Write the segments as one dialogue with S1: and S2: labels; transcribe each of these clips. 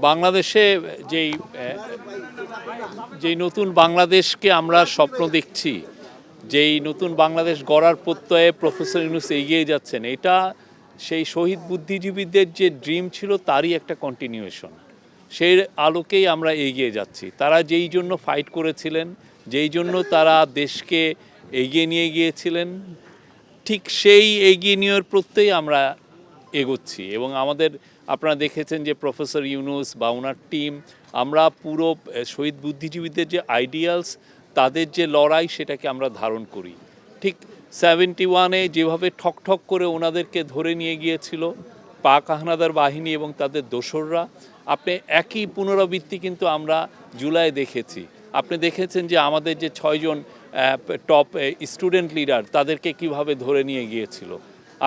S1: বাংলাদেশে যেই যেই নতুন বাংলাদেশকে আমরা স্বপ্ন দেখছি, যেই নতুন বাংলাদেশ গড়ার প্রত্যয়ে প্রফেসর ইউনূস এগিয়ে যাচ্ছেন, এটা সেই শহীদ বুদ্ধিজীবীদের যে ড্রিম ছিল তারই একটা কন্টিনিউয়েশন। সেই আলোকেই আমরা এগিয়ে যাচ্ছি। তারা যেই জন্য ফাইট করেছিলেন, যেই জন্য তারা দেশকে এগিয়ে নিয়ে গিয়েছিলেন, ঠিক সেই এগিয়ে নেওয়ার প্রত্যয়েই আমরা এগোচ্ছি। এবং আপনারা দেখেছেন যে প্রফেসর ইউনূস বা ওনার টিম, আমরা পুরো শহীদ বুদ্ধিজীবীদের যে আইডিয়ালস, তাদের যে লড়াই, সেটাকে আমরা ধারণ করি। ঠিক 71-এ যেভাবে ঠক করে ওনাদেরকে ধরে নিয়ে গিয়েছিল পাক হানাদার বাহিনী এবং তাদের দোসররা, আপনি একই পুনরাবৃত্তি কিন্তু আমরা জুলাই দেখেছি। আপনি দেখেছেন যে আমাদের যে 6 জন টপ স্টুডেন্ট লিডার, তাদেরকে কিভাবে ধরে নিয়ে গিয়েছিল।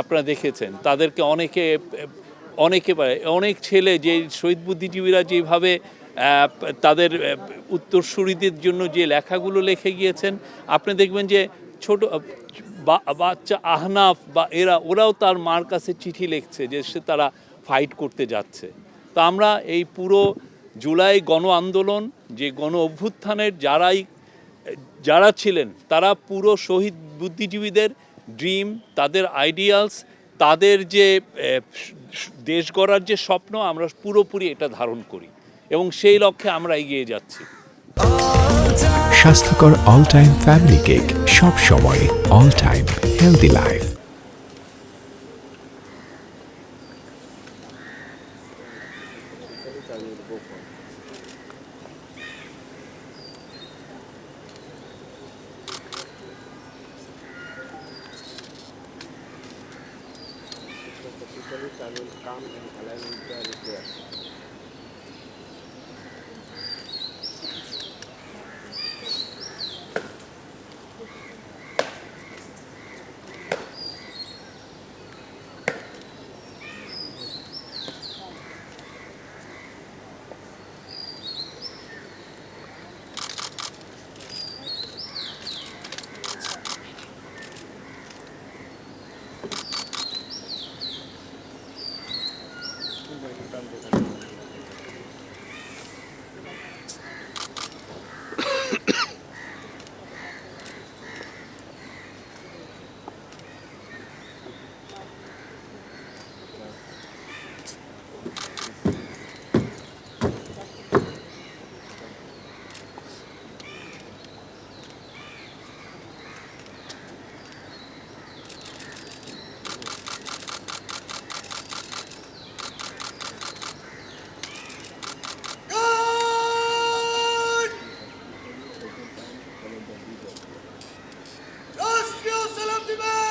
S1: আপনারা দেখেছেন তাদেরকে অনেক ছেলে, যে শহীদ বুদ্ধিজীবীরা যেভাবে তাদের উত্তরসূরিদের জন্য যে লেখাগুলো লিখে গিয়েছেন, আপনি দেখবেন যে ছোট বাচ্চা আহনাফ বা ওরাও তার মার কাছে চিঠি লিখছে যে তারা ফাইট করতে যাচ্ছে। তো আমরা এই পুরো জুলাই গণ আন্দোলন, যে গণ অভ্যুত্থানের যারা ছিলেন, তারা পুরো শহীদ বুদ্ধিজীবীদের ড্রিম, তাদের আইডিয়ালস, তাদের যে দেশ গড়ার যে স্বপ্ন, আমরা পুরোপুরি এটা ধারণ করি এবং সেই লক্ষ্যে আমরা এগিয়ে যাচ্ছি।
S2: স্বাস্থ্যকর অল টাইম ফ্যামিলি কেক, সব সময় অল টাইম হেলদি লাইফ।
S3: রাষ্ট্রীয় সালাম দিবেন।